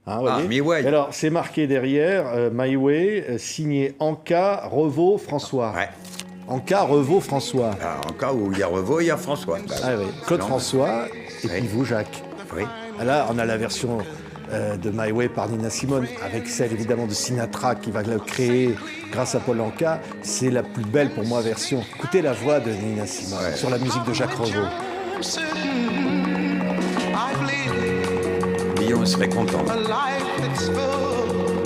Hein, vous voyez. My Way. Et alors, c'est marqué derrière My Way, signé Anka, Revaux, François. Ouais. Anka, Revaux, François. Alors, en cas où il y a Revaux, il y a François. Bah, Ah oui. Claude non, François, et Oui. puis vous, Jacques. Oui. Ah, là, on a la version de My Way par Nina Simone, avec celle évidemment de Sinatra qui va le créer grâce à Paul Anka. C'est la plus belle pour moi version. Écoutez la voix de Nina Simone Ouais. sur la musique de Jacques Revaux. Guillaume serait content. A life that's full.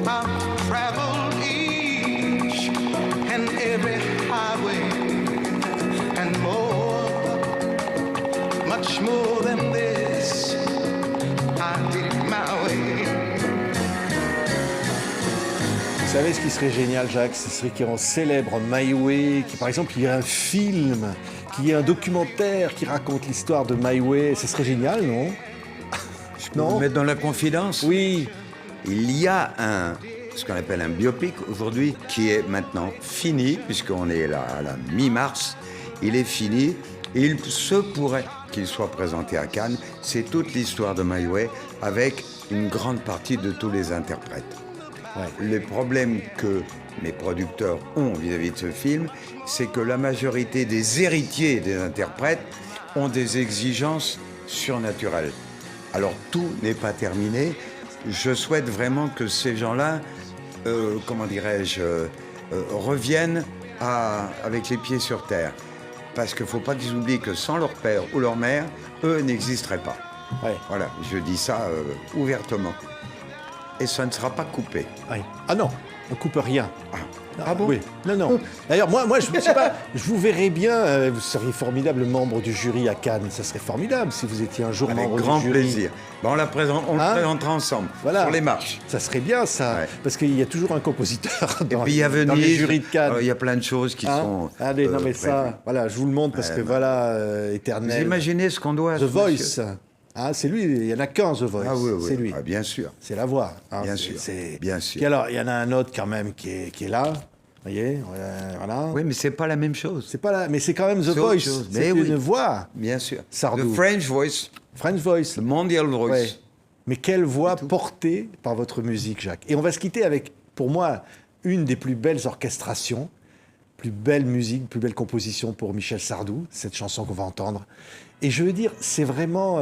I've traveled each and every highway and more, much more than this. I did it my way. Vous savez ce qui serait génial, Jacques? Ce serait qu'on célèbre My Way, par exemple, il y ait un film, qu'il y ait un documentaire qui raconte l'histoire de My Way. Ce serait génial, non? Vous mettre dans la confidence? Oui. Il y a ce qu'on appelle un biopic aujourd'hui, qui est maintenant fini, puisqu'on est là à la mi-mars. Il est fini et il se pourrait qu'il soit présenté à Cannes. C'est toute l'histoire de My Way avec une grande partie de tous les interprètes. Ouais. Le problème que mes producteurs ont vis-à-vis de ce film, c'est que la majorité des héritiers des interprètes ont des exigences surnaturelles. Alors tout n'est pas terminé. Je souhaite vraiment que ces gens-là, reviennent avec les pieds sur terre. Parce qu'il ne faut pas qu'ils oublient que sans leur père ou leur mère, eux n'existeraient pas. Ouais. Voilà, je dis ça ouvertement. et ça ne sera pas coupé. Oui. Ah non, on coupe rien. Ah bon? Oui. Non, non. D'ailleurs, moi je ne sais pas, je vous verrais bien, vous seriez formidable membre du jury à Cannes. Ça serait formidable si vous étiez un jour Avec membre grand du jury. plaisir. On le présentera ensemble, Voilà. sur les marches. Ça serait bien, ça. Ouais. parce qu'il y a toujours un compositeur Et dans, puis il y a Venise. dans les jurys de Cannes. Il y a plein de choses qui Hein sont. Allez, non mais prévues. ça, voilà, je vous le montre parce que voilà, Vous éternel. imaginez ce qu'on doit à The ce Voice. monsieur? Hein, c'est lui, il n'y en a qu'un, The Voice. Ah oui, oui. C'est lui. Ah, bien sûr. C'est la voix. hein, Bien c'est- sûr, c'est- bien sûr. Puis alors, il y en a un autre quand même qui est là. Vous voyez, voilà. Oui, mais c'est pas la même chose. C'est pas là, mais c'est quand même The C'est autre Voice. chose. C'est Mais une oui. voix. Bien sûr. Sardou. The French Voice, French Voice. the Mondial Voice. Ouais. Mais quelle voix portée par votre musique, Jacques. Et on va se quitter avec, pour moi, une des plus belles orchestrations, plus belle musique, plus belle composition pour Michel Sardou, cette chanson qu'on va entendre. Et je veux dire, c'est vraiment,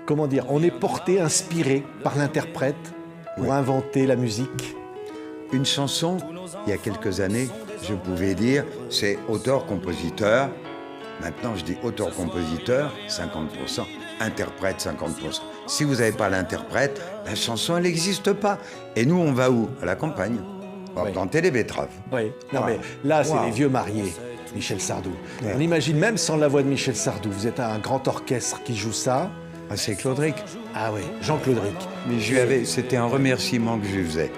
comment dire, on est porté, inspiré par l'interprète pour inventer la musique. Une chanson, il y a quelques années, je pouvais dire, c'est auteur-compositeur. Maintenant, je dis auteur-compositeur, 50%, interprète, 50%. Si vous n'avez pas l'interprète, la chanson, elle n'existe pas. Et nous, on va où? À la campagne. On va Oui. planter les betteraves. Oui. Non, Wow. mais là, c'est Wow. les vieux mariés, Michel Sardou. On imagine même sans la voix de Michel Sardou, vous êtes un grand orchestre qui joue ça. Ah, c'est Claudric. Ah oui, Jean-Claude Ric. Mais c'était un remerciement que je lui faisais.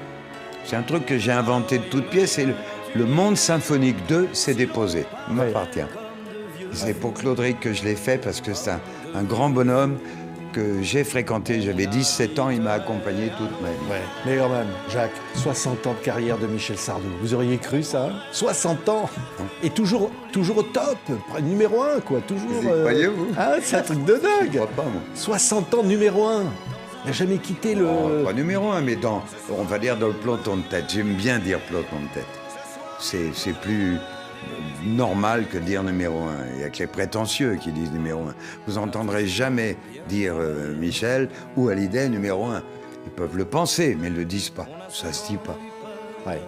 C'est un truc que j'ai inventé de toutes pièces et le Monde Symphonique 2 s'est déposé. Il m'appartient. C'est pour Claudric que je l'ai fait parce que c'est un grand bonhomme que j'ai fréquenté. J'avais 17 ans, il m'a accompagné toute ma vie. Ouais. Mais quand même, Jacques, 60 ans de carrière de Michel Sardou. Vous auriez cru ça? 60 ans et toujours au top, numéro 1, quoi. Toujours. Vous y croyez, vous? Ah, c'est un truc de Je dingue. crois pas, moi. 60 ans numéro 1. Il n'a jamais quitté le. Pas numéro 1, mais on va dire dans le peloton de tête. J'aime bien dire peloton de tête. C'est plus normal que de dire numéro 1. Il n'y a que les prétentieux qui disent numéro 1. Vous n'entendrez jamais dire Michel ou Hallyday numéro 1. Ils peuvent le penser, mais ils ne le disent pas. Ça se dit pas. Ouais.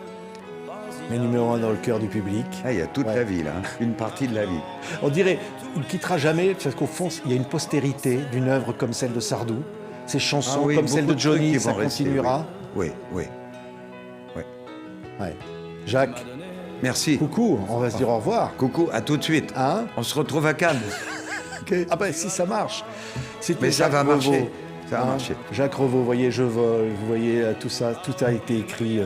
Mais numéro 1 dans le cœur du public. Ah, il y a toute Ouais. la vie, là. hein. Une partie de la vie. On dirait, il ne quittera jamais, parce qu'au fond, il y a une postérité d'une œuvre comme celle de Sardou. Ces chansons, Ah oui, comme celle beaucoup de trucs Johnny, qui ça vont rester, continuera. Oui, oui. Ouais. Jacques, Merci. coucou, on va se dire au revoir. Coucou, à tout de suite. Hein? On se retrouve à Cannes. Ah ben si ça marche. C'était Mais ça Jacques va Revaux. marcher. Ça va marcher. Jacques Revaux, vous voyez, je vole, vous voyez tout ça, tout a été écrit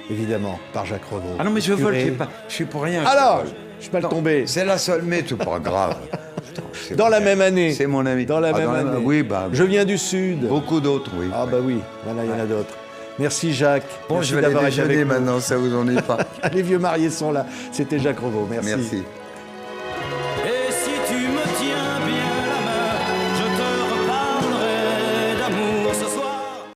évidemment par Jacques Revaux. Ah non, mais je vole, Curé. je suis pour rien. je Alors, vole. je suis mal Non, tombé. C'est la seule, mais c'est pas grave. C'est Dans mon la ami. même année. C'est mon ami. Dans la Ah, même année. Oui, bah, Je viens du Sud. beaucoup d'autres, oui. Ah bah oui, voilà, il y en a d'autres. Merci Jacques. Bon, Merci je vais aller d'avoir été déjeuner avec nous. maintenant, ça vous ennuie pas. Les vieux mariés sont là. C'était Jacques Revaux. Merci. Merci.